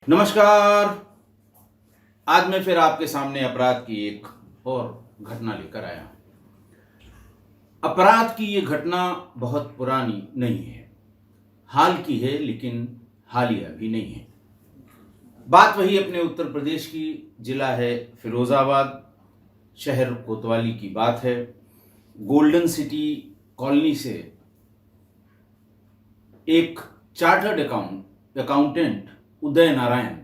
नमस्कार। आज मैं फिर आपके सामने अपराध की एक और घटना लेकर आया हूं। अपराध की ये घटना बहुत पुरानी नहीं है, हाल की है, लेकिन हालिया भी नहीं है। बात वही अपने उत्तर प्रदेश की, जिला है फिरोजाबाद, शहर कोतवाली की बात है। गोल्डन सिटी कॉलोनी से एक चार्टर्ड अकाउंटेंट उदय नारायण,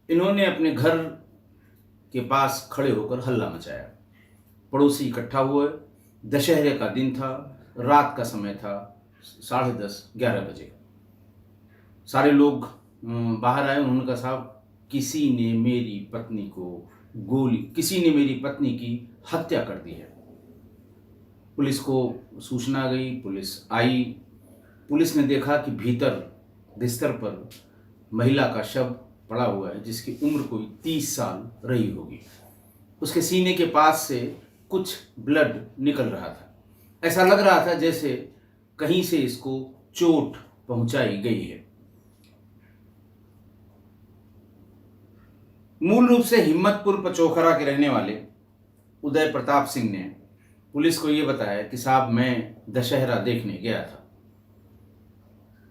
इन्होंने अपने घर के पास खड़े होकर हल्ला मचाया। पड़ोसी इकट्ठा हुए। दशहरे का दिन था, रात का समय था, 10:30-11 बजे। सारे लोग बाहर आए। उन्होंने कहा, साहब किसी ने मेरी पत्नी की हत्या कर दी है। पुलिस को सूचना गई, पुलिस आई। पुलिस ने देखा कि भीतर बिस्तर पर महिला का शव पड़ा हुआ है, जिसकी उम्र कोई 30 साल रही होगी। उसके सीने के पास से कुछ ब्लड निकल रहा था। ऐसा लग रहा था जैसे कहीं से इसको चोट पहुंचाई गई है। मूल रूप से हिम्मतपुर पचोखरा के रहने वाले उदय प्रताप सिंह ने पुलिस को यह बताया कि साहब मैं दशहरा देखने गया था,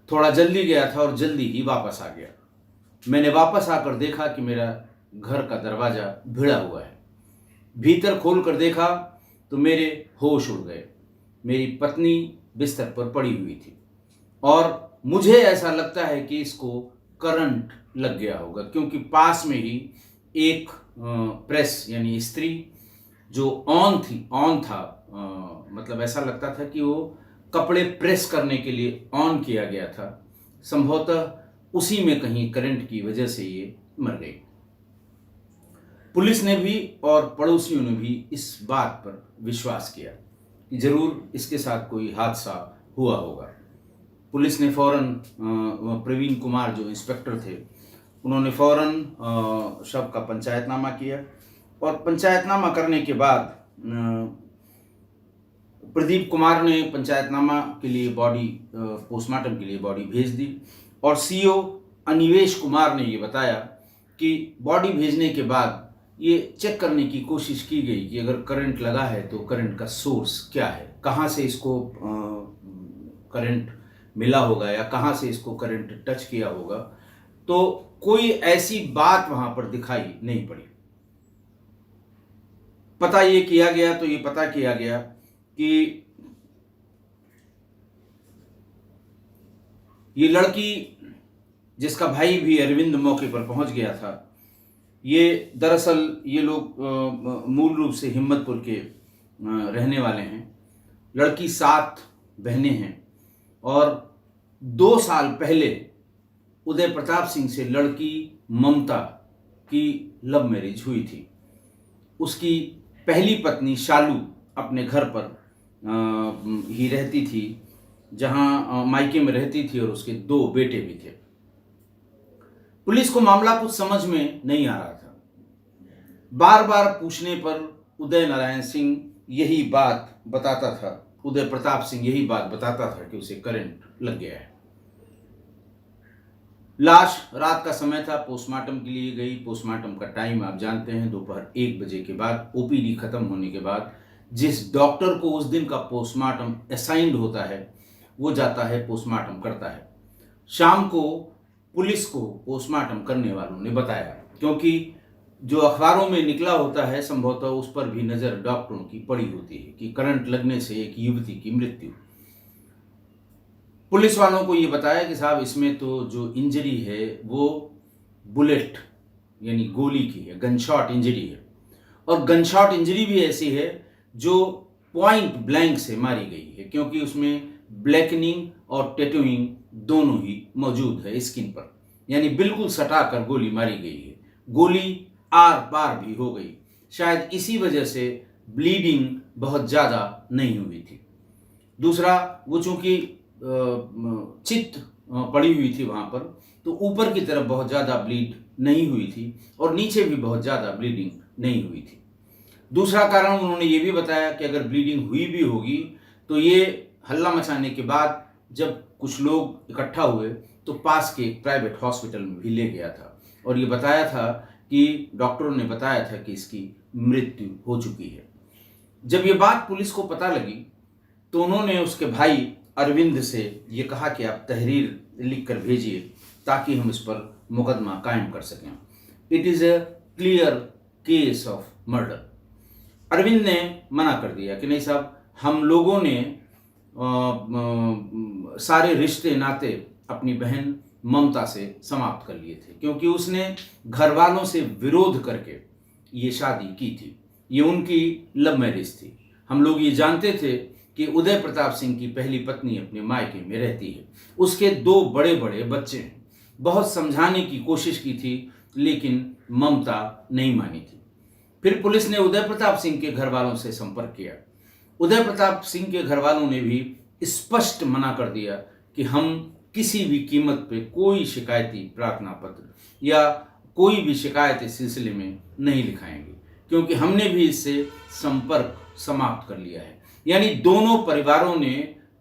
थोड़ा जल्दी गया था और जल्दी ही वापस आ गया। मैंने वापस आकर देखा कि मेरा घर का दरवाज़ा भिड़ा हुआ है। भीतर खोल कर देखा तो मेरे होश उड़ गए। मेरी पत्नी बिस्तर पर पड़ी हुई थी और मुझे ऐसा लगता है कि इसको करंट लग गया होगा, क्योंकि पास में ही एक प्रेस यानी इस्त्री जो ऑन था, मतलब ऐसा लगता था कि वो कपड़े प्रेस करने के लिए ऑन किया गया था। संभवतः उसी में कहीं करंट की वजह से ये मर गई। पुलिस ने भी और पड़ोसियों ने भी इस बात पर विश्वास किया कि जरूर इसके साथ कोई हादसा हुआ होगा। पुलिस ने फौरन प्रवीण कुमार जो इंस्पेक्टर थे, उन्होंने फौरन शव का पंचायतनामा किया और पंचायतनामा करने के बाद प्रदीप कुमार ने पंचायतनामा के लिए बॉडी पोस्टमार्टम के लिए बॉडी भेज दी और सीओ अनिवेश कुमार ने ये बताया कि बॉडी भेजने के बाद ये चेक करने की कोशिश की गई कि अगर करंट लगा है तो करंट का सोर्स क्या है, कहाँ से इसको करंट मिला होगा या कहाँ से इसको करंट टच किया होगा। तो कोई ऐसी बात वहाँ पर दिखाई नहीं पड़ी। पता किया गया कि ये लड़की, जिसका भाई भी अरविंद मौके पर पहुंच गया था, ये दरअसल ये लोग मूल रूप से हिम्मतपुर के रहने वाले हैं। लड़की 7 बहनें हैं और 2 साल पहले उदय प्रताप सिंह से लड़की ममता की लव मैरिज हुई थी। उसकी पहली पत्नी शालू अपने घर पर ही रहती थी, जहां मायके में रहती थी, और उसके 2 बेटे भी थे। पुलिस को मामला कुछ समझ में नहीं आ रहा था। बार बार पूछने पर उदय प्रताप सिंह यही बात बताता था कि उसे करंट लग गया है। लाश, रात का समय था, पोस्टमार्टम के लिए गई। पोस्टमार्टम का टाइम आप जानते हैं, दोपहर 1 बजे के बाद, ओपीडी खत्म होने के बाद जिस डॉक्टर को उस दिन का पोस्टमार्टम असाइंड होता है वो जाता है, पोस्टमार्टम करता है। शाम को पुलिस को पोस्टमार्टम करने वालों ने बताया, क्योंकि जो अखबारों में निकला होता है संभवतः उस पर भी नज़र डॉक्टरों की पड़ी होती है कि करंट लगने से एक युवती की मृत्यु। पुलिस वालों को ये बताया कि साहब इसमें तो जो इंजरी है वो बुलेट यानी गोली की है, गनशॉट इंजरी है। और गनशॉट इंजरी भी ऐसी है जो पॉइंट ब्लैंक से मारी गई है, क्योंकि उसमें ब्लैकनिंग और टैटूइंग दोनों ही मौजूद है स्किन पर, यानी बिल्कुल सटा कर गोली मारी गई है। गोली आर पार भी हो गई। शायद इसी वजह से ब्लीडिंग बहुत ज़्यादा नहीं हुई थी। दूसरा, वो चूंकि चित पड़ी हुई थी वहाँ पर, तो ऊपर की तरफ बहुत ज़्यादा ब्लीड नहीं हुई थी और नीचे भी बहुत ज़्यादा ब्लीडिंग नहीं हुई थी। दूसरा कारण उन्होंने ये भी बताया कि अगर ब्लीडिंग हुई भी होगी तो ये हल्ला मचाने के बाद जब कुछ लोग इकट्ठा हुए तो पास के एक प्राइवेट हॉस्पिटल में भी ले गया था और ये बताया था कि डॉक्टरों ने बताया था कि इसकी मृत्यु हो चुकी है। जब ये बात पुलिस को पता लगी तो उन्होंने उसके भाई अरविंद से ये कहा कि आप तहरीर लिख कर भेजिए ताकि हम इस पर मुकदमा कायम कर सकें। It is a clear case of murder. Arvind ने मना कर दिया कि नहीं साहब, हम लोगों ने सारे रिश्ते नाते अपनी बहन ममता से समाप्त कर लिए थे, क्योंकि उसने घर वालों से विरोध करके ये शादी की थी। ये उनकी लव मैरिज थी। हम लोग ये जानते थे कि उदय प्रताप सिंह की पहली पत्नी अपने मायके में रहती है, उसके 2 बड़े बड़े बच्चे हैं। बहुत समझाने की कोशिश की थी लेकिन ममता नहीं मानी थी। फिर पुलिस ने उदय प्रताप सिंह के घर वालों से संपर्क किया। उदय प्रताप सिंह के घर वालों ने भी स्पष्ट मना कर दिया कि हम किसी भी कीमत पे कोई शिकायती प्रार्थना पत्र या कोई भी शिकायत इस सिलसिले में नहीं लिखाएंगे, क्योंकि हमने भी इससे संपर्क समाप्त कर लिया है। यानी दोनों परिवारों ने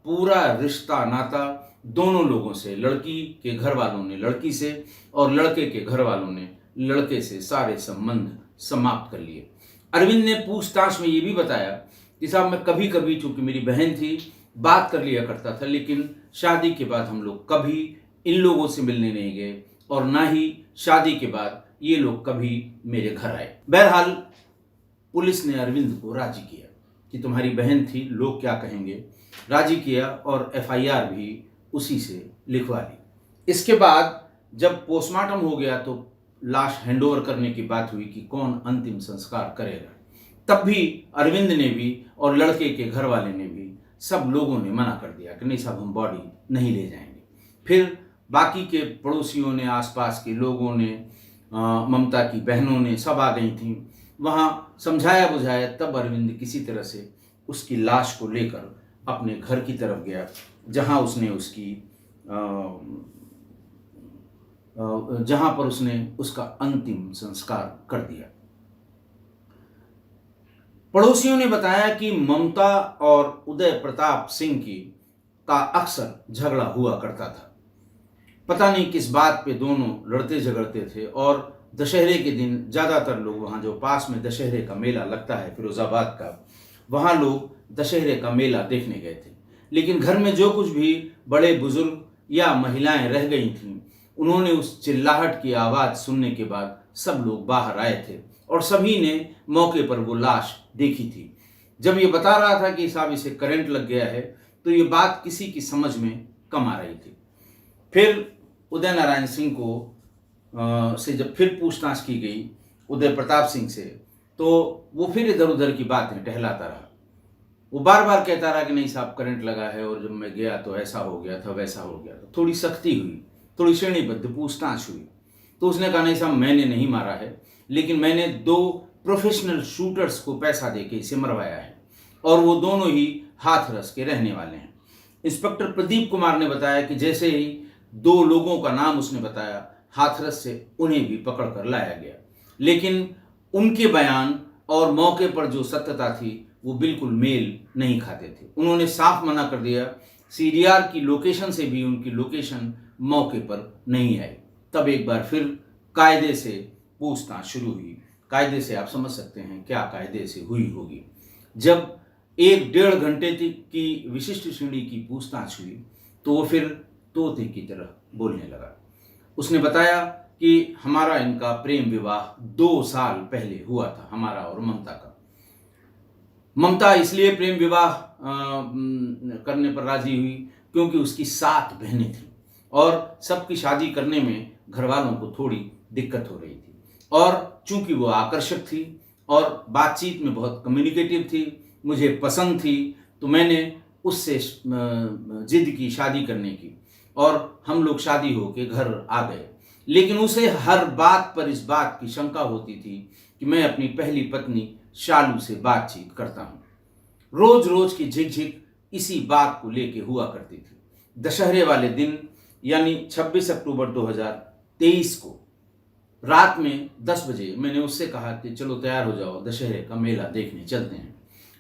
पूरा रिश्ता नाता दोनों लोगों से, लड़की के घर वालों ने लड़की से और लड़के के घर वालों ने लड़के से सारे संबंध समाप्त कर लिए। अरविंद ने पूछताछ में ये भी बताया कि साहब, मैं कभी कभी, चूंकि मेरी बहन थी, बात कर लिया करता था, लेकिन शादी के बाद हम लोग कभी इन लोगों से मिलने नहीं गए और ना ही शादी के बाद ये लोग कभी मेरे घर आए। बहरहाल पुलिस ने अरविंद को राजी किया कि तुम्हारी बहन थी, लोग क्या कहेंगे, राजी किया और एफआईआर भी उसी से लिखवा ली। इसके बाद जब पोस्टमार्टम हो गया तो लाश हैंडओवर करने की बात हुई कि कौन अंतिम संस्कार करेगा। तब भी अरविंद ने भी और लड़के के घर वाले ने भी, सब लोगों ने मना कर दिया कि नहीं साहब, हम बॉडी नहीं ले जाएंगे। फिर बाकी के पड़ोसियों ने, आसपास के लोगों ने, ममता की बहनों ने, सब आ गई थीं। वहाँ समझाया बुझाया, तब अरविंद किसी तरह से उसकी लाश को लेकर अपने घर की तरफ गया, जहाँ पर उसने उसका अंतिम संस्कार कर दिया। पड़ोसियों ने बताया कि ममता और उदय प्रताप सिंह का अक्सर झगड़ा हुआ करता था। पता नहीं किस बात पे दोनों लड़ते झगड़ते थे और दशहरे के दिन ज़्यादातर लोग वहाँ, जो पास में दशहरे का मेला लगता है फिरोज़ाबाद का, वहाँ लोग दशहरे का मेला देखने गए थे। लेकिन घर में जो कुछ भी बड़े बुजुर्ग या महिलाएं रह गई थीं, उन्होंने उस चिल्लाहट की आवाज़ सुनने के बाद सब लोग बाहर आए थे और सभी ने मौके पर वो लाश देखी थी। जब ये बता रहा था कि साहब इसे करंट लग गया है, तो ये बात किसी की समझ में कम आ रही थी। फिर उदय नारायण सिंह को से जब फिर पूछताछ की गई उदय प्रताप सिंह से, तो वो फिर इधर उधर की बातें टहलाता रहा। वो बार बार कहता रहा कि नहीं साहब, करंट लगा है और जब मैं गया तो ऐसा हो गया था, वैसा हो गया था। थोड़ी सख्ती हुई, थोड़ी श्रेणीबद्ध पूछताछ हुई तो उसने कहा नहीं साहब, मैंने नहीं मारा है, लेकिन मैंने 2 प्रोफेशनल शूटर्स को पैसा देके इसे मरवाया है और वो दोनों ही हाथरस के रहने वाले हैं। इंस्पेक्टर प्रदीप कुमार ने बताया कि जैसे ही 2 लोगों का नाम उसने बताया, हाथरस से उन्हें भी पकड़ कर लाया गया, लेकिन उनके बयान और मौके पर जो सत्यता थी वो बिल्कुल मेल नहीं खाते थे। उन्होंने साफ मना कर दिया। सीडीआर की लोकेशन से भी उनकी लोकेशन मौके पर नहीं आई। तब एक बार फिर कायदे से पूछताछ शुरू हुई। कायदे से आप समझ सकते हैं क्या कायदे से हुई होगी। जब 1-1.5 घंटे की विशिष्ट श्रेणी की पूछताछ हुई तो वो फिर तोते की तरह बोलने लगा। उसने बताया कि हमारा इनका प्रेम विवाह 2 साल पहले हुआ था, हमारा और ममता का। ममता इसलिए प्रेम विवाह करने पर राजी हुई क्योंकि उसकी 7 बहनें थीं और सबकी शादी करने में घर वालों को थोड़ी दिक्कत हो रही थी, और चूंकि वो आकर्षक थी और बातचीत में बहुत कम्युनिकेटिव थी, मुझे पसंद थी, तो मैंने उससे जिद की शादी करने की और हम लोग शादी होके घर आ गए। लेकिन उसे हर बात पर इस बात की शंका होती थी कि मैं अपनी पहली पत्नी शालू से बातचीत करता हूँ। रोज रोज की झिकझिक इसी बात को लेके हुआ करती थी। दशहरे वाले दिन यानी 26 अक्टूबर 2023 को रात में 10 बजे मैंने उससे कहा कि चलो तैयार हो जाओ, दशहरे का मेला देखने चलते हैं।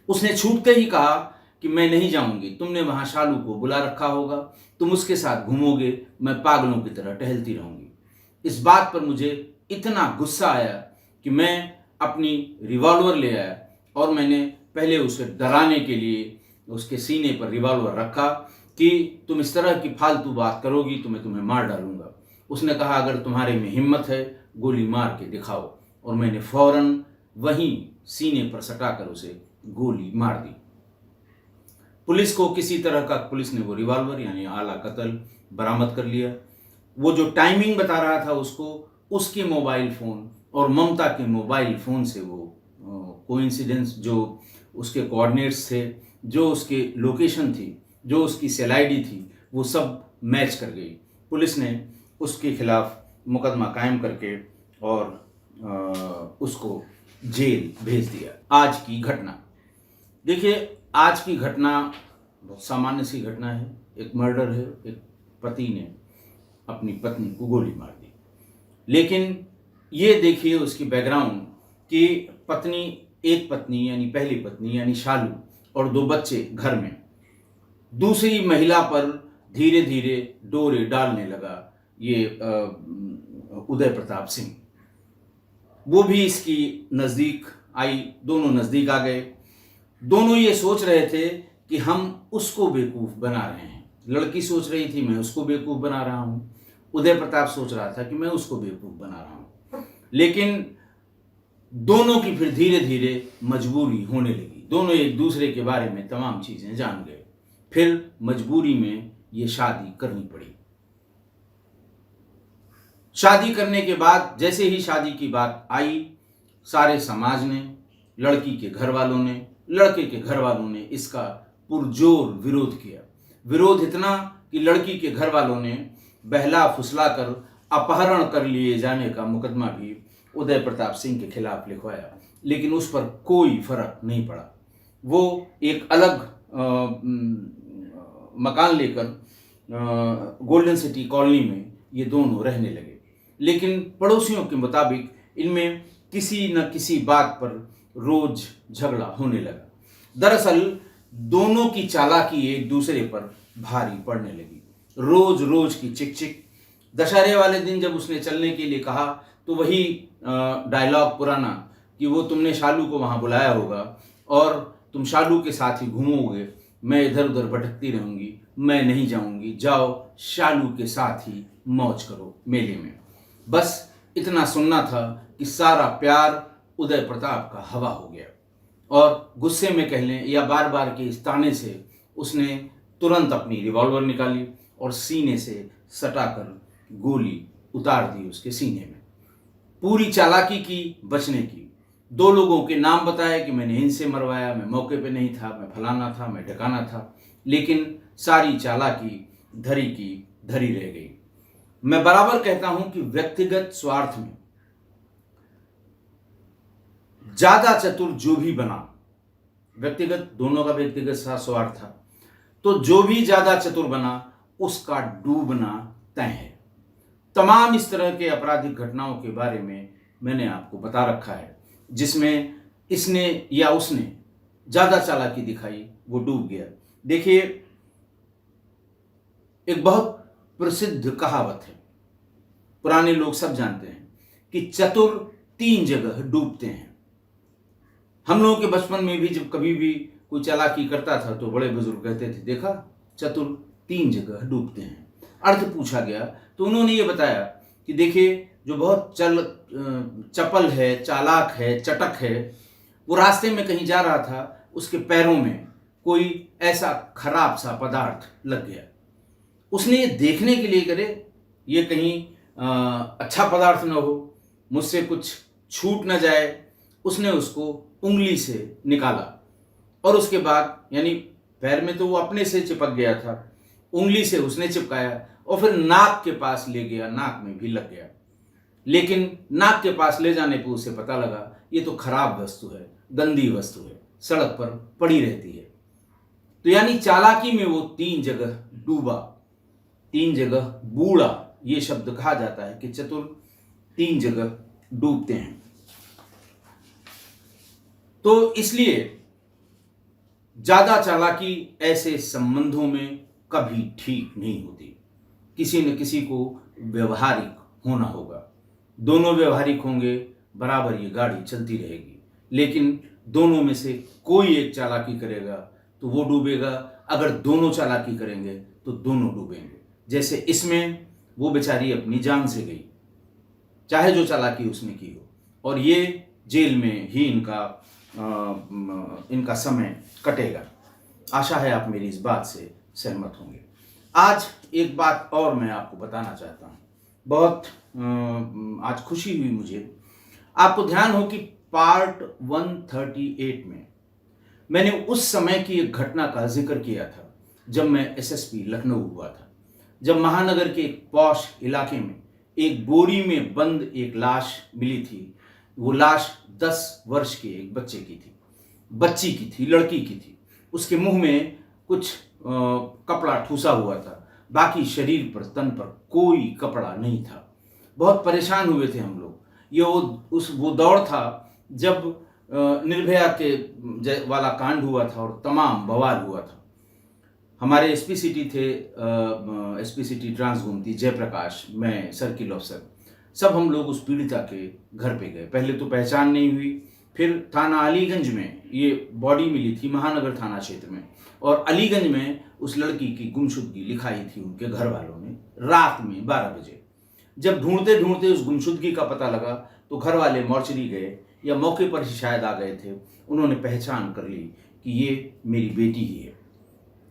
उसने छूटते ही कहा कि मैं नहीं जाऊंगी, तुमने वहां शालू को बुला रखा होगा, तुम उसके साथ घूमोगे, मैं पागलों की तरह टहलती रहूंगी। इस बात पर मुझे इतना गुस्सा आया कि मैं अपनी रिवॉल्वर ले आया और मैंने पहले उसे डराने के लिए उसके सीने पर रिवॉल्वर रखा कि तुम इस तरह की फालतू बात करोगी तो मैं तुम्हें मार डालूंगा। उसने कहा अगर तुम्हारे में हिम्मत है गोली मार के दिखाओ, और मैंने फौरन वहीं सीने पर सटाकर उसे गोली मार दी। पुलिस को किसी तरह का, पुलिस ने वो रिवॉल्वर यानी आला कत्ल बरामद कर लिया। वो जो टाइमिंग बता रहा था उसको, उसके मोबाइल फ़ोन और ममता के मोबाइल फ़ोन से वो कोइंसिडेंस, जो उसके कोऑर्डिनेट्स थे, जो उसके लोकेशन थी, जो उसकी सेल आईडी थी, वो सब मैच कर गई। पुलिस ने उसके खिलाफ मुकदमा कायम करके और उसको जेल भेज दिया। आज की घटना देखिए, आज की घटना बहुत सामान्य सी घटना है। एक मर्डर है, एक पति ने अपनी पत्नी को गोली मार दी। लेकिन ये देखिए उसकी बैकग्राउंड कि एक पत्नी यानी पहली पत्नी यानी शालू और 2 बच्चे घर में, दूसरी महिला पर धीरे धीरे डोरे डालने लगा ये उदय प्रताप सिंह। वो भी इसकी नज़दीक आई, दोनों नज़दीक आ गए। दोनों ये सोच रहे थे कि हम उसको बेवकूफ़ बना रहे हैं। लड़की सोच रही थी मैं उसको बेवकूफ़ बना रहा हूँ, उदय प्रताप सोच रहा था कि मैं उसको बेवकूफ़ बना रहा हूँ। लेकिन दोनों की फिर धीरे धीरे मजबूरी होने लगी। दोनों एक दूसरे के बारे में तमाम चीज़ें जान गए। फिर मजबूरी में ये शादी करनी पड़ी। शादी करने के बाद जैसे ही शादी की बात आई, सारे समाज ने, लड़की के घर वालों ने, लड़के के घर वालों ने इसका पुरजोर विरोध किया। विरोध इतना कि लड़की के घर वालों ने बहला फुसला कर अपहरण कर लिए जाने का मुकदमा भी उदय प्रताप सिंह के खिलाफ लिखवाया, लेकिन उस पर कोई फर्क नहीं पड़ा। वो एक अलग मकान लेकर गोल्डन सिटी कॉलोनी में ये दोनों रहने लगे। लेकिन पड़ोसियों के मुताबिक इनमें किसी न किसी बात पर रोज झगड़ा होने लगा। दरअसल दोनों की चालाकी एक दूसरे पर भारी पड़ने लगी। रोज रोज की चिक चिक। दशहरे वाले दिन जब उसने चलने के लिए कहा तो वही डायलॉग पुराना कि वो तुमने शालू को वहाँ बुलाया होगा और तुम शालू के साथ ही घूमोगे, मैं इधर उधर भटकती रहूँगी, मैं नहीं जाऊँगी, जाओ शालू के साथ ही मौज करो मेले में। बस इतना सुनना था कि सारा प्यार उदय प्रताप का हवा हो गया और गुस्से में कह लें या बार बार के इस ताने से उसने तुरंत अपनी रिवॉल्वर निकाली और सीने से सटाकर गोली उतार दी उसके सीने में। पूरी चालाकी की बचने की। 2 लोगों के नाम बताए कि मैंने इनसे मरवाया, मैं मौके पे नहीं था, मैं फलाना था, मैं ढकाना था, लेकिन सारी चालाकी धरी की धरी रह गई। मैं बराबर कहता हूं कि व्यक्तिगत स्वार्थ में ज्यादा चतुर जो भी बना, व्यक्तिगत, दोनों का व्यक्तिगत स्वार्थ था, तो जो भी ज्यादा चतुर बना उसका डूबना तय है। तमाम इस तरह के आपराधिक घटनाओं के बारे में मैंने आपको बता रखा है, जिसमें इसने या उसने ज्यादा चालाकी दिखाई, वो डूब गया। देखिए, एक बहुत प्रसिद्ध कहावत है, पुराने लोग सब जानते हैं कि चतुर 3 जगह डूबते हैं। हम लोगों के बचपन में भी जब कभी भी कोई चालाकी करता था तो बड़े बुजुर्ग कहते थे, देखा चतुर 3 जगह डूबते हैं। अर्थ पूछा गया तो उन्होंने ये बताया कि देखिए, जो बहुत चपल है, चालाक है, चटक है, वो रास्ते में कहीं जा रहा था, उसके पैरों में कोई ऐसा खराब सा पदार्थ लग गया। उसने ये देखने के लिए करे ये कहीं अच्छा पदार्थ न हो, मुझसे कुछ छूट न जाए, उसने उसको उंगली से निकाला और उसके बाद, यानी पैर में तो वो अपने से चिपक गया था, उंगली से उसने चिपकाया और फिर नाक के पास ले गया, नाक में भी लग गया। लेकिन नाक के पास ले जाने पर उसे पता लगा ये तो खराब वस्तु है, गंदी वस्तु है, सड़क पर पड़ी रहती है। तो यानी चालाकी में वो 3 जगह डूबा, 3 जगह बूढ़ा, ये शब्द कहा जाता है कि चतुर 3 जगह डूबते हैं। तो इसलिए ज़्यादा चालाकी ऐसे संबंधों में कभी ठीक नहीं होती। किसी न किसी को व्यवहारिक होना होगा। दोनों व्यवहारिक होंगे, बराबर ये गाड़ी चलती रहेगी। लेकिन दोनों में से कोई एक चालाकी करेगा तो वो डूबेगा, अगर दोनों चालाकी करेंगे तो दोनों डूबेंगे। जैसे इसमें वो बेचारी अपनी जान से गई, चाहे जो चालाकी उसने की हो, और ये जेल में ही इनका समय कटेगा। आशा है आप मेरी इस बात से सहमत होंगे। आज एक बात और मैं आपको बताना चाहता हूँ। बहुत आज खुशी हुई मुझे। आपको ध्यान हो कि पार्ट 138 में मैंने उस समय की एक घटना का जिक्र किया था जब मैं एसएसपी लखनऊ हुआ था, जब महानगर के एक पॉश इलाके में एक बोरी में बंद एक लाश मिली थी। वो लाश 10 वर्ष के एक बच्चे की थी, बच्ची की थी, लड़की की थी। उसके मुंह में कुछ कपड़ा ठूसा हुआ था, बाकी शरीर पर, तन पर कोई कपड़ा नहीं था। बहुत परेशान हुए थे हम लोग। ये वो दौर था जब निर्भया के वाला कांड हुआ था और तमाम बवाल हुआ था। हमारे एसपी सिटी थे, एसपी सिटी ट्रांस गुमती, जयप्रकाश, मैं, सर्किल ऑफिसर, सब हम लोग उस पीड़िता के घर पे गए। पहले तो पहचान नहीं हुई, फिर थाना अलीगंज में ये बॉडी मिली थी, महानगर थाना क्षेत्र में, और अलीगंज में उस लड़की की गुमशुदगी लिखाई थी उनके घर वालों ने रात में 12 बजे। जब ढूंढते ढूंढते उस गुमशुदगी का पता लगा तो घर वाले मॉर्चरी गए, या मौके पर ही शायद आ गए थे। उन्होंने पहचान कर ली कि ये मेरी बेटी ही है।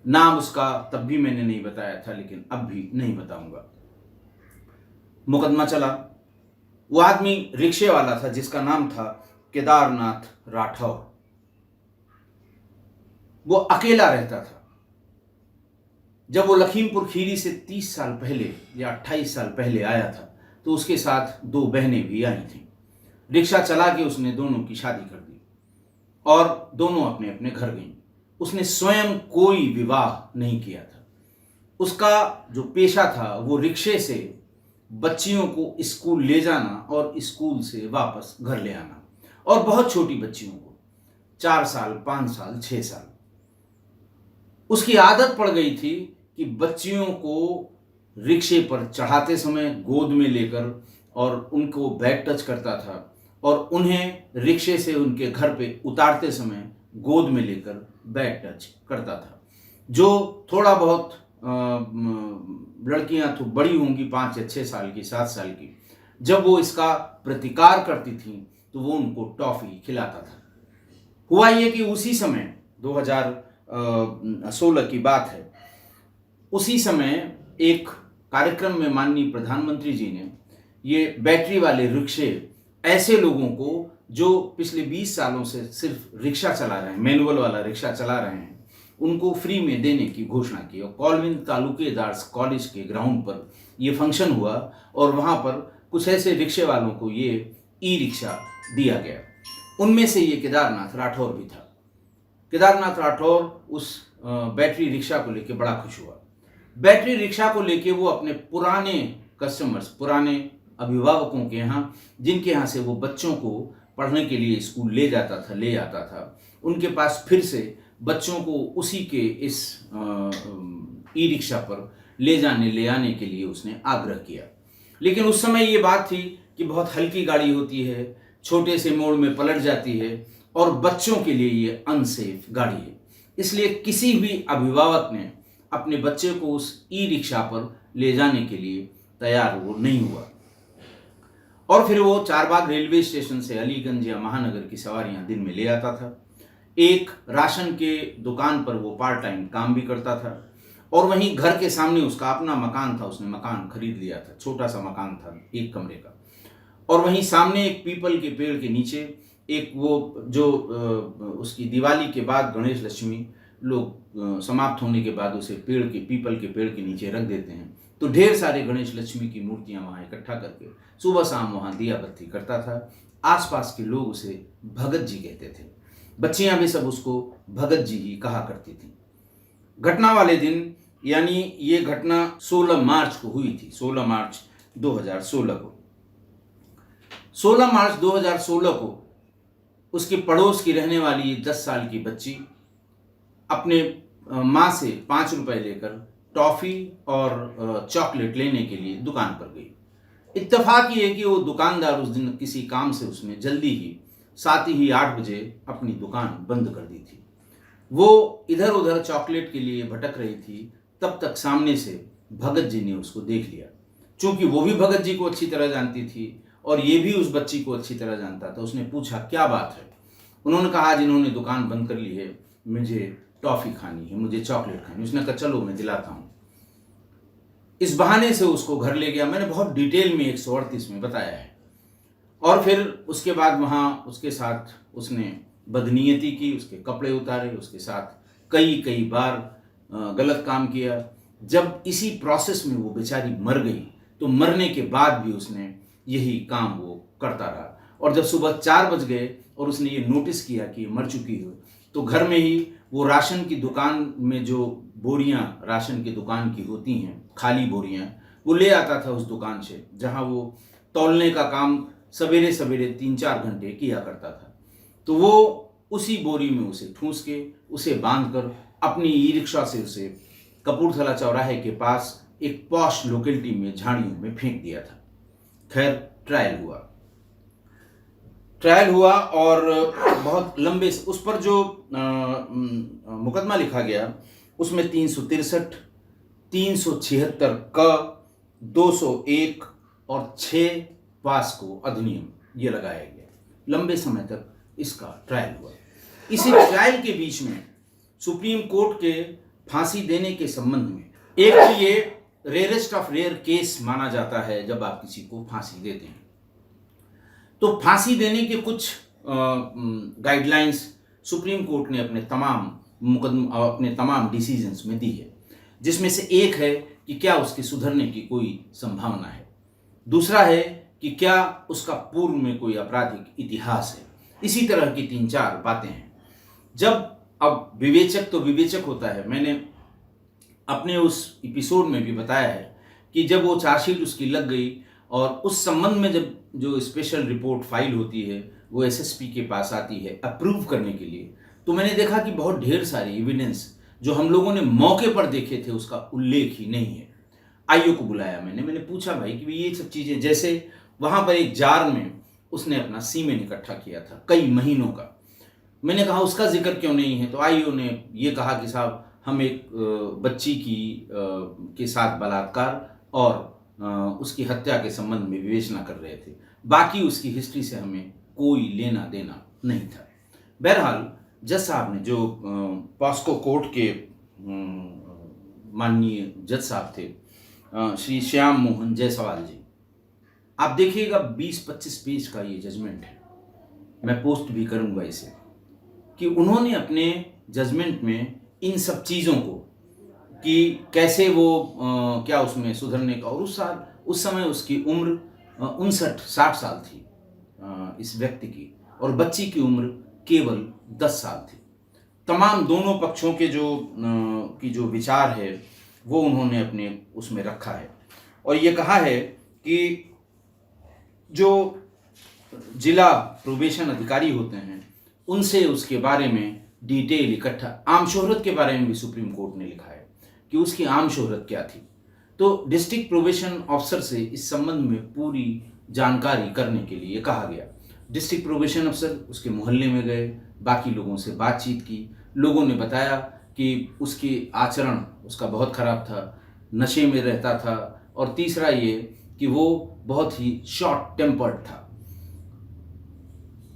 नाम उसका तब भी मैंने नहीं बताया था, लेकिन अब भी नहीं बताऊंगा। मुकदमा चला। वो आदमी रिक्शे वाला था जिसका नाम था केदारनाथ राठौर। वो अकेला रहता था। जब वो लखीमपुर खीरी से 30 साल पहले या 28 साल पहले आया था तो उसके साथ 2 बहनें भी आई थीं। रिक्शा चला के उसने दोनों की शादी कर दी और दोनों अपने अपने घर गईं। उसने स्वयं कोई विवाह नहीं किया था। उसका जो पेशा था वो रिक्शे से बच्चियों को स्कूल ले जाना और स्कूल से वापस घर ले आना, और बहुत छोटी बच्चियों को, 4 साल, 5 साल, 6 साल। उसकी आदत पड़ गई थी कि बच्चियों को रिक्शे पर चढ़ाते समय गोद में लेकर और उनको बैक टच करता था, और उन्हें रिक्शे से उनके घर पे उतारते समय गोद में लेकर बैक टच करता था। जो थोड़ा बहुत लड़कियां तो बड़ी होंगी, 5 या 6 साल की, 7 साल की, जब वो इसका प्रतिकार करती थीं तो वो उनको टॉफी खिलाता था। हुआ ये कि उसी समय 2016 की बात है, उसी समय एक कार्यक्रम में माननीय प्रधानमंत्री जी ने ये बैटरी वाले रिक्शे ऐसे लोगों को जो पिछले 20 सालों से सिर्फ रिक्शा चला रहे हैं, मैनुअल वाला रिक्शा चला रहे हैं, उनको फ्री में देने की घोषणा की। और कॉलविन तालुकेदार्स कॉलेज के ग्राउंड पर ये फंक्शन हुआ और वहाँ पर कुछ ऐसे रिक्शे वालों को ये ई रिक्शा दिया गया। उनमें से ये केदारनाथ राठौर भी था। केदारनाथ राठौर उस बैटरी रिक्शा को लेके बड़ा खुश हुआ। बैटरी रिक्शा को लेके वो अपने पुराने कस्टमर्स, पुराने अभिभावकों के यहाँ, जिनके यहाँ से वो बच्चों को पढ़ने के लिए स्कूल ले जाता था, ले आता था, उनके पास फिर से बच्चों को उसी के इस ई रिक्शा पर ले जाने ले आने के लिए उसने आग्रह किया। लेकिन उस समय ये बात थी कि बहुत हल्की गाड़ी होती है, छोटे से मोड़ में पलट जाती है, और बच्चों के लिए ये अनसेफ गाड़ी है। इसलिए किसी भी अभिभावक ने अपने बच्चे को उस ई रिक्शा पर ले जाने के लिए तैयार वो नहीं हुआ। और फिर वो चारबाग रेलवे स्टेशन से अलीगंज या महानगर की सवारियां दिन में ले आता था। एक राशन के दुकान पर वो पार्ट टाइम काम भी करता था, और वहीं घर के सामने उसका अपना मकान था। उसने मकान खरीद लिया था, छोटा सा मकान था 1 कमरे का, और वहीं सामने एक पीपल के पेड़ के नीचे एक वो जो उसकी दिवाली के बाद गणेश लक्ष्मी लोग समाप्त होने के बाद उसे पीपल के पेड़ के नीचे रख देते हैं, तो ढेर सारे गणेश लक्ष्मी की मूर्तियां वहाँ इकट्ठा करके सुबह शाम वहाँ दिया बत्ती करता था। आसपास के लोग उसे भगत जी कहते थे। बच्चियां भी सब उसको भगत जी ही कहा करती थी। घटना वाले दिन, यानी ये घटना 16 मार्च को हुई थी, 16 मार्च 2016 को। 16 मार्च 2016 को उसके पड़ोस की रहने वाली 10 साल की बच्ची अपने माँ से 5 रुपए लेकर टॉफ़ी और चॉकलेट लेने के लिए दुकान पर गई। इत्तेफाक ये है कि वो दुकानदार उस दिन किसी काम से उसने जल्दी ही 7 ही 8 बजे अपनी दुकान बंद कर दी थी। वो इधर उधर चॉकलेट के लिए भटक रही थी, तब तक सामने से भगत जी ने उसको देख लिया। चूंकि वो भी भगत जी को अच्छी तरह जानती थी और ये भी उस बच्ची को अच्छी तरह जानता था, उसने पूछा क्या बात है। उन्होंने कहा आज इन्होंने दुकान बंद कर ली है, मुझे टॉफ़ी खानी है, मुझे चॉकलेट खानी है। उसने कहा चलो मैं दिलाता हूँ। इस बहाने से उसको घर ले गया। मैंने बहुत डिटेल में 138 में बताया है। और फिर उसके बाद वहाँ उसके साथ उसने बदनीयती की, उसके कपड़े उतारे, उसके साथ कई बार गलत काम किया। जब इसी प्रोसेस में वो बेचारी मर गई तो मरने के बाद भी उसने यही काम वो करता रहा। और जब सुबह 4 बज गए और उसने ये नोटिस किया कि ये मर चुकी है, तो घर में ही वो राशन की दुकान में जो बोरियां राशन की दुकान की होती हैं, खाली बोरियां, वो ले आता था उस दुकान से, जहां वो तौलने का काम सवेरे सवेरे 3-4 घंटे किया करता था। तो वो उसी बोरी में उसे ठूंस के, उसे बांधकर अपनी ई रिक्शा से उसे कपूरथला चौराहे के पास एक पॉश लोकेलिटी में झाड़ियों में फेंक दिया था। खैर ट्रायल हुआ और बहुत लंबे उस पर जो मुकदमा लिखा गया उसमें 363, 376 क, 201 और 6 पास्को अधिनियम ये लगाया गया। लंबे समय तक इसका ट्रायल हुआ। इसी ट्रायल के बीच में सुप्रीम कोर्ट के फांसी देने के संबंध में एक तो ये रेयरेस्ट ऑफ रेयर केस माना जाता है जब आप किसी को फांसी देते हैं। तो फांसी देने के कुछ गाइडलाइंस सुप्रीम कोर्ट ने अपने तमाम डिसीजंस में दी है, जिसमें से एक है कि क्या उसके सुधरने की कोई संभावना है, दूसरा है कि क्या उसका पूर्व में कोई आपराधिक इतिहास है। इसी तरह की 3-4 बातें हैं। जब अब विवेचक तो विवेचक होता है। मैंने अपने उस एपिसोड में भी बताया है कि जब वो चार्जशीट उसकी लग गई और उस संबंध में जब जो स्पेशल रिपोर्ट फाइल होती है वो एसएसपी के पास आती है अप्रूव करने के लिए, तो मैंने देखा कि बहुत ढेर सारी एविडेंस जो हम लोगों ने मौके पर देखे थे उसका उल्लेख ही नहीं है। आईओ को बुलाया मैंने पूछा भाई कि ये सब चीज़ें, जैसे वहाँ पर एक जार में उसने अपना सीमेंट इकट्ठा किया था कई महीनों का। मैंने कहा उसका जिक्र क्यों नहीं है, तो आईओ ने ये कहा कि साहब हम एक बच्ची के साथ बलात्कार और उसकी हत्या के संबंध में विवेचना कर रहे थे, बाकी उसकी हिस्ट्री से हमें कोई लेना देना नहीं था। बहरहाल जज साहब ने, जो पॉस्को कोर्ट के माननीय जज साहब थे, श्री श्याम मोहन जायसवाल जी, आप देखिएगा 20-25 पेज का ये जजमेंट है। मैं पोस्ट भी करूंगा इसे, कि उन्होंने अपने जजमेंट में इन सब चीज़ों को कि कैसे वो क्या उसमें सुधरने का, और उस समय उसकी उम्र 59-60 साल थी इस व्यक्ति की, और बच्ची की उम्र केवल 10 साल थी। तमाम दोनों पक्षों के जो विचार है वो उन्होंने अपने उसमें रखा है, और ये कहा है कि जो जिला प्रोबेशन अधिकारी होते हैं उनसे उसके बारे में डिटेल इकट्ठा, आम शोहरत के बारे में भी सुप्रीम कोर्ट ने लिखा है कि उसकी आम शोहरत क्या थी। तो डिस्ट्रिक्ट प्रोबेशन ऑफिसर से इस संबंध में पूरी जानकारी करने के लिए कहा गया। डिस्ट्रिक्ट प्रोबेशन अफसर उसके मोहल्ले में गए, बाकी लोगों से बातचीत की। लोगों ने बताया कि उसकी आचरण उसका बहुत ख़राब था, नशे में रहता था, और तीसरा ये कि वो बहुत ही शॉर्ट टेम्पर्ड था।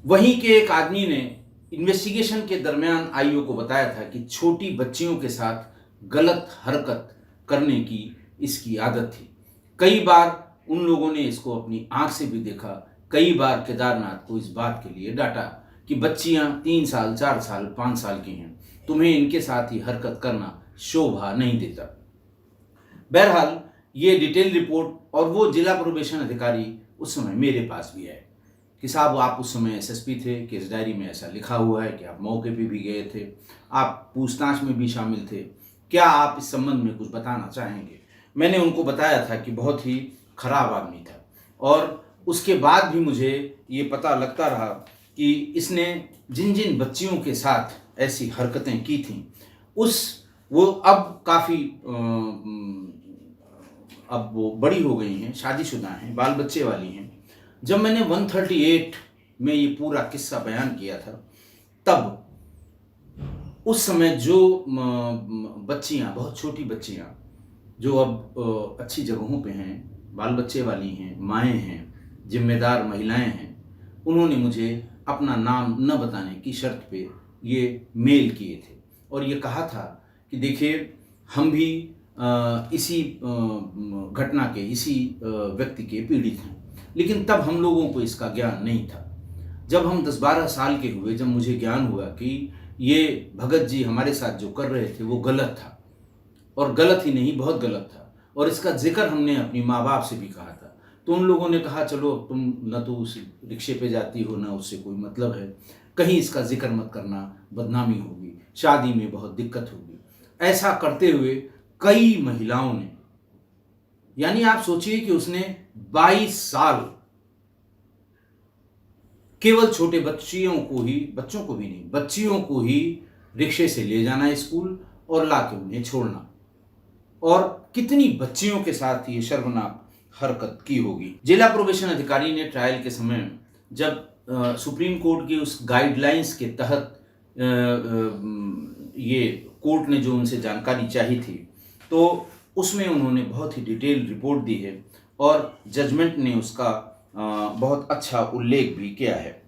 वहीं के एक आदमी ने इन्वेस्टिगेशन के दरमियान आईओ को बताया था कि छोटी बच्चियों के साथ गलत हरकत करने की इसकी आदत थी। कई बार उन लोगों ने इसको अपनी आंख से भी देखा। कई बार केदारनाथ को इस बात के लिए डांटा कि बच्चियां 3 साल, 4 साल, 5 साल की हैं, तुम्हें इनके साथ ही हरकत करना शोभा नहीं देता। बहरहाल ये डिटेल रिपोर्ट, और वो जिला प्रोबेशन अधिकारी उस समय मेरे पास भी है कि साहब आप उस समय एसएसपी थे, केस डायरी में ऐसा लिखा हुआ है कि आप मौके पे भी गए थे, आप पूछताछ में भी शामिल थे, क्या आप इस संबंध में कुछ बताना चाहेंगे। मैंने उनको बताया था कि बहुत ही खराब आदमी था, और उसके बाद भी मुझे ये पता लगता रहा कि इसने जिन जिन बच्चियों के साथ ऐसी हरकतें की थीं उस वो अब काफ़ी अब वो बड़ी हो गई हैं, शादीशुदा हैं, बाल बच्चे वाली हैं। जब मैंने 138 में ये पूरा किस्सा बयान किया था, तब उस समय जो बच्चियाँ, बहुत छोटी बच्चियाँ जो अब अच्छी जगहों पे हैं, बाल बच्चे वाली हैं, माएँ हैं, जिम्मेदार महिलाएं हैं, उन्होंने मुझे अपना नाम न बताने की शर्त पे ये मेल किए थे और ये कहा था कि देखिए, हम भी इसी घटना के, इसी व्यक्ति के पीड़ित हैं। लेकिन तब हम लोगों को इसका ज्ञान नहीं था। जब हम 10-12 साल के हुए, जब मुझे ज्ञान हुआ कि ये भगत जी हमारे साथ जो कर रहे थे वो गलत था, और गलत ही नहीं, बहुत गलत था, और इसका जिक्र हमने अपनी माँ बाप से भी कहा था, तो उन लोगों ने कहा चलो तुम न तो उस रिक्शे पे जाती हो, ना उससे कोई मतलब है, कहीं इसका जिक्र मत करना, बदनामी होगी, शादी में बहुत दिक्कत होगी। ऐसा करते हुए कई महिलाओं ने, यानी आप सोचिए कि उसने 22 साल केवल छोटे बच्चियों को ही, बच्चों को भी नहीं, बच्चियों को ही रिक्शे से ले जाना स्कूल और लाके उन्हें छोड़ना, और कितनी बच्चियों के साथ ये शर्मनाक हरकत की होगी। जिला प्रोबेशन अधिकारी ने ट्रायल के समय जब सुप्रीम कोर्ट की उस गाइडलाइंस के तहत ये कोर्ट ने जो उनसे जानकारी चाही थी, तो उसमें उन्होंने बहुत ही डिटेल रिपोर्ट दी है और जजमेंट ने उसका बहुत अच्छा उल्लेख भी किया है।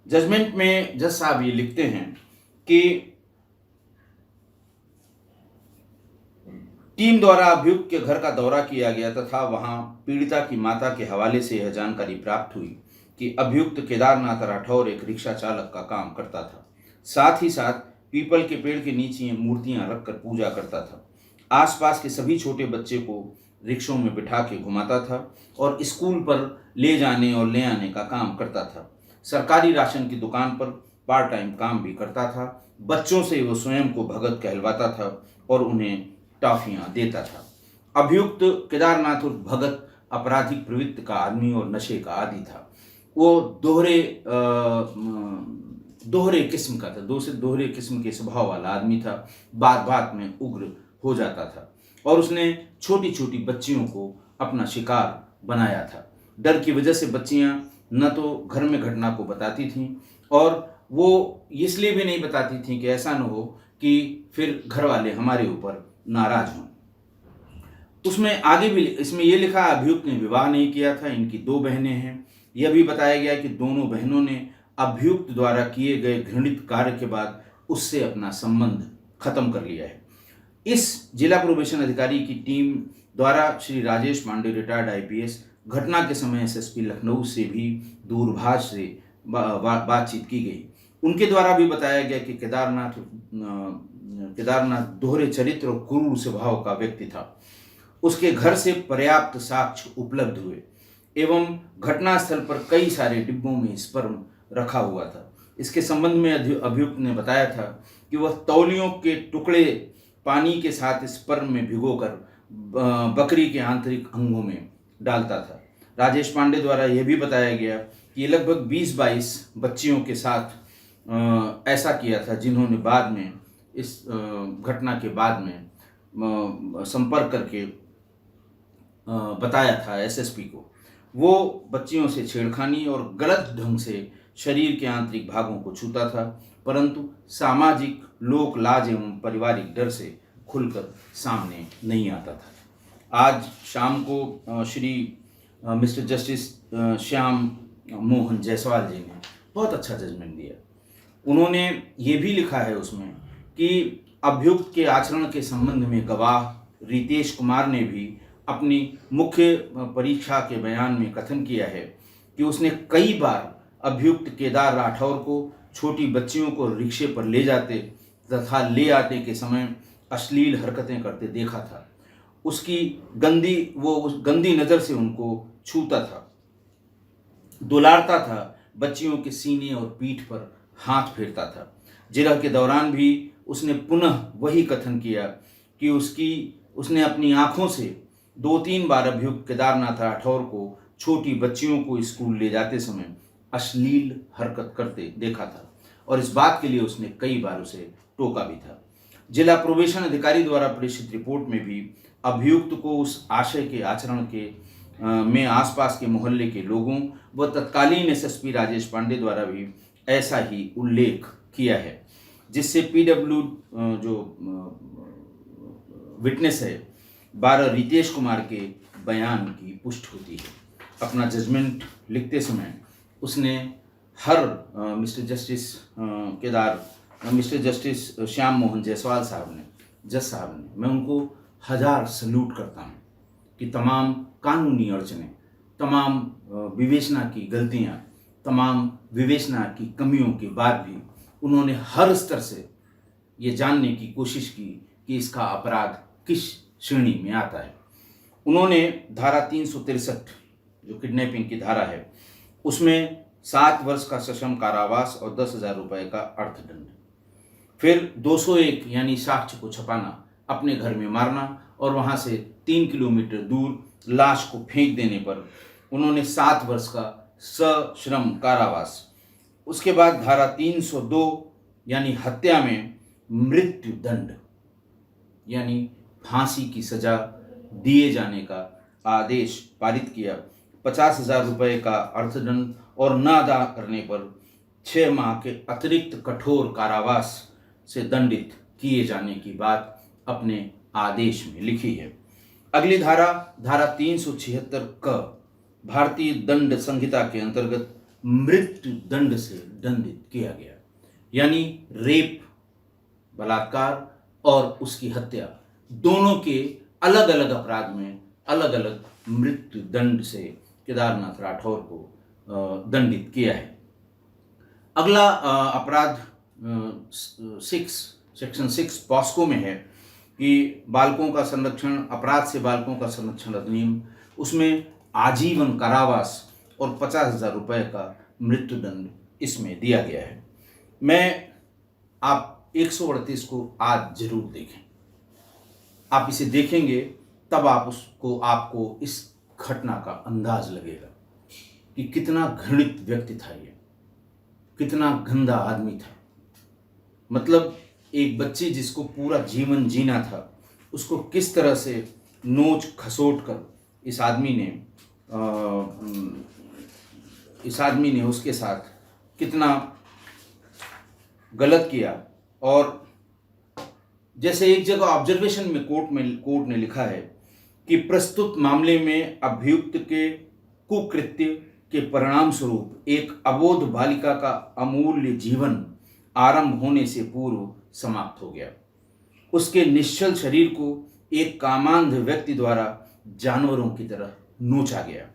जजमेंट में जज साहब ये लिखते हैं कि टीम द्वारा अभियुक्त के घर का दौरा किया गया तथा वहां पीड़िता की माता के हवाले से यह जानकारी प्राप्त हुई कि अभियुक्त केदारनाथ राठौर एक रिक्शा चालक का काम करता था। साथ ही साथ पीपल के पेड़ के नीचे मूर्तियां रखकर पूजा करता था। आसपास के सभी छोटे बच्चे को रिक्शों में बिठा के घुमाता था और स्कूल पर ले जाने और ले आने का काम करता था। सरकारी राशन की दुकान पर पार्ट टाइम काम भी करता था। बच्चों से वो स्वयं को भगत कहलवाता था और उन्हें टॉफियां देता था। अभियुक्त केदारनाथ उर्फ भगत आपराधिक प्रवृत्ति का आदमी और नशे का आदी था। वो दोहरे किस्म का था, दोहरे किस्म के स्वभाव वाला आदमी था। बात बात में उग्र हो जाता था और उसने छोटी छोटी बच्चियों को अपना शिकार बनाया था। डर की वजह से बच्चियां न तो घर में घटना को बताती थीं और वो इसलिए भी नहीं बताती थीं कि ऐसा न हो कि फिर घर वाले हमारे ऊपर नाराज हों। उसमें आगे भी इसमें यह लिखा, अभियुक्त ने विवाह नहीं किया था, इनकी 2 बहनें हैं। यह भी बताया गया कि दोनों बहनों ने अभियुक्त द्वारा किए गए घृणित कार्य के बाद उससे अपना संबंध खत्म कर लिया है। इस जिला प्रोबेशन अधिकारी की टीम द्वारा श्री राजेश पांडे रिटायर्ड IPS घटना के समय SSP लखनऊ से भी दूरभाष से बातचीत की गई। उनके द्वारा भी बताया गया कि केदारनाथ दोहरे चरित्र और क्रूर स्वभाव का व्यक्ति था। उसके घर से पर्याप्त साक्ष्य उपलब्ध हुए एवं घटनास्थल पर कई सारे डिब्बों में स्पर्म रखा हुआ था। इसके संबंध में अभियुक्त ने बताया था कि वह तौलियों के टुकड़े पानी के साथ स्पर्म में भिगोकर बकरी के आंतरिक अंगों में डालता था। राजेश पांडे द्वारा यह भी बताया गया कि लगभग 20-22 बच्चियों के साथ ऐसा किया था, जिन्होंने बाद में इस घटना के बाद में संपर्क करके बताया था SSP को। वो बच्चियों से छेड़खानी और गलत ढंग से शरीर के आंतरिक भागों को छूता था, परंतु सामाजिक लोक लाज एवं पारिवारिक डर से खुलकर सामने नहीं आता था। आज शाम को श्री मिस्टर जस्टिस श्याम मोहन जायसवाल जी ने बहुत अच्छा जजमेंट दिया। उन्होंने ये भी लिखा है उसमें कि अभियुक्त के आचरण के संबंध में गवाह रितेश कुमार ने भी अपनी मुख्य परीक्षा के बयान में कथन किया है कि उसने कई बार अभियुक्त केदार राठौर को छोटी बच्चियों को रिक्शे पर ले जाते तथा ले आने के समय अश्लील हरकतें करते देखा था। उसकी गंदी नज़र से उनको छूता था, दुलारता था, बच्चियों के सीने और पीठ पर हाथ फेरता था। जिरह के दौरान भी उसने पुनः वही कथन किया कि उसने अपनी आंखों से 2-3 बार अभियुक्त केदारनाथ राठौर को छोटी बच्चियों को स्कूल ले जाते समय अश्लील हरकत करते देखा था और इस बात के लिए उसने कई बार उसे टोका भी था। जिला प्रोबेशन अधिकारी द्वारा प्रेषित रिपोर्ट में भी अभियुक्त को उस आशय के आचरण के में आसपास के मोहल्ले के लोगों व तत्कालीन एसएसपी राजेश पांडे द्वारा भी ऐसा ही उल्लेख किया है, जिससे पीडब्ल्यू जो विटनेस है 12 रितेश कुमार के बयान की पुष्टि होती है। अपना जजमेंट लिखते समय उसने हर मिस्टर जस्टिस श्याम मोहन जायसवाल साहब ने, जज साहब ने, मैं उनको 1000 सल्यूट करता हूँ कि तमाम कानूनी अड़चनें, तमाम विवेचना की गलतियाँ, तमाम विवेचना की कमियों के बाद भी उन्होंने हर स्तर से ये जानने की कोशिश की कि इसका अपराध किस श्रेणी में आता है। उन्होंने धारा 363 जो किडनैपिंग की धारा है उसमें 7 वर्ष का सश्रम कारावास और 10,000 रुपये का अर्थदंड, फिर 201 यानी साक्ष्य को छपाना, अपने घर में मारना और वहाँ से 3 किलोमीटर दूर लाश को फेंक देने पर उन्होंने 7 वर्ष का सश्रम कारावास। उसके बाद धारा 302 यानी हत्या में मृत्यु दंड यानी फांसी की सजा दिए जाने का आदेश पारित किया। 50,000 रुपये का अर्थदंड और न अदा करने पर 6 माह के अतिरिक्त कठोर कारावास से दंडित किए जाने की बात अपने आदेश में लिखी है। अगली धारा 376 क भारतीय दंड संहिता के अंतर्गत मृत्यु दंड से दंडित किया गया, यानी रेप, बलात्कार और उसकी हत्या दोनों के अलग अलग अपराध में अलग अलग मृत्यु दंड से केदारनाथ राठौर को दंडित किया है। अगला अपराध सेक्शन 6 पॉस्को में है कि बालकों का संरक्षण, अपराध से बालकों का संरक्षण अधिनियम, उसमें आजीवन कारावास और 50,000 रुपये का मृत्युदंड इसमें दिया गया है। मैं आप 138 को आज जरूर देखें। आप इसे देखेंगे तब आपको इस घटना का अंदाज लगेगा कि कितना घृणित व्यक्ति था ये, कितना गंदा आदमी था। मतलब एक बच्ची जिसको पूरा जीवन जीना था, उसको किस तरह से नोच खसोट कर इस आदमी ने उसके साथ कितना गलत किया। और जैसे एक जगह ऑब्जर्वेशन में कोर्ट ने लिखा है कि प्रस्तुत मामले में अभियुक्त के कुकृत्य के परिणाम स्वरूप एक अबोध बालिका का अमूल्य जीवन आरंभ होने से पूर्व समाप्त हो गया। उसके निश्चल शरीर को एक कामांध व्यक्ति द्वारा जानवरों की तरह नोचा गया।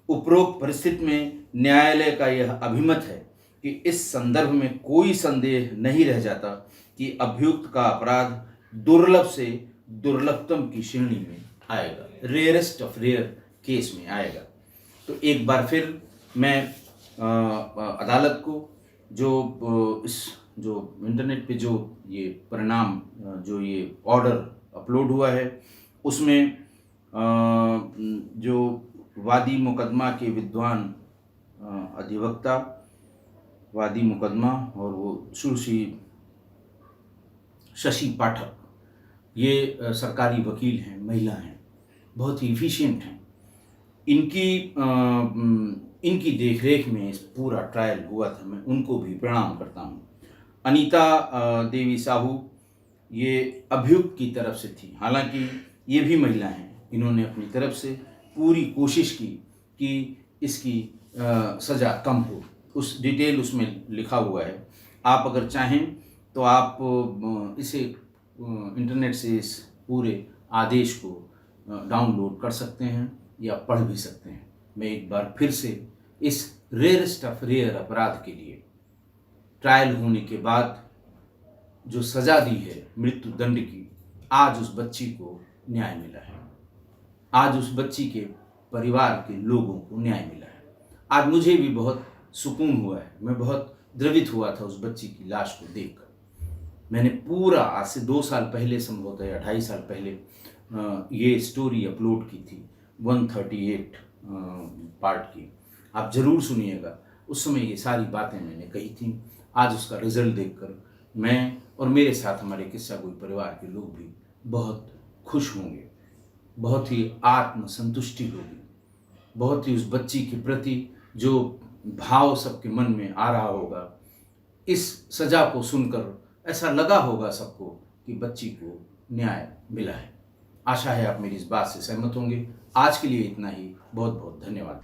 उपरोक्त परिस्थिति में न्यायालय का यह अभिमत है कि इस संदर्भ में कोई संदेह नहीं रह जाता कि अभियुक्त का अपराध दुर्लभ से दुर्लभतम की श्रेणी में आएगा, रेयरेस्ट ऑफ रेयर केस में आएगा। तो एक बार फिर मैं अदालत को जो इंटरनेट पे जो ये परिणाम, जो ये ऑर्डर अपलोड हुआ है, उसमें जो वादी मुकदमा के विद्वान अधिवक्ता, वादी मुकदमा और वो सुश्री शशि पाठक, ये सरकारी वकील हैं, महिला हैं, बहुत ही इफ़िशियंट हैं। इनकी देखरेख में इस पूरा ट्रायल हुआ था। मैं उनको भी प्रणाम करता हूँ। अनीता देवी साहू ये अभियुक्त की तरफ से थी, हालांकि ये भी महिला हैं। इन्होंने अपनी तरफ से पूरी कोशिश की कि इसकी सज़ा कम हो। उस डिटेल उसमें लिखा हुआ है। आप अगर चाहें तो आप इसे इंटरनेट से इस पूरे आदेश को डाउनलोड कर सकते हैं या पढ़ भी सकते हैं। मैं एक बार फिर से इस रेयरेस्ट ऑफ रेयर अपराध के लिए ट्रायल होने के बाद जो सज़ा दी है मृत्यु दंड की, आज उस बच्ची को न्याय मिला है। आज उस बच्ची के परिवार के लोगों को न्याय मिला है। आज मुझे भी बहुत सुकून हुआ है। मैं बहुत द्रवित हुआ था उस बच्ची की लाश को देखकर। मैंने पूरा आज से 2 साल पहले, संभवतः 2.5 साल पहले ये स्टोरी अपलोड की थी, 138 पार्ट की। आप ज़रूर सुनिएगा। उस समय ये सारी बातें मैंने कही थी। आज उसका रिज़ल्ट देखकर मैं और मेरे साथ हमारे किस्सा गोई परिवार के लोग भी बहुत खुश होंगे, बहुत ही आत्मसंतुष्टि होगी, बहुत ही उस बच्ची के प्रति जो भाव सबके मन में आ रहा होगा, इस सजा को सुनकर ऐसा लगा होगा सबको कि बच्ची को न्याय मिला है। आशा है आप मेरी इस बात से सहमत होंगे। आज के लिए इतना ही। बहुत बहुत धन्यवाद।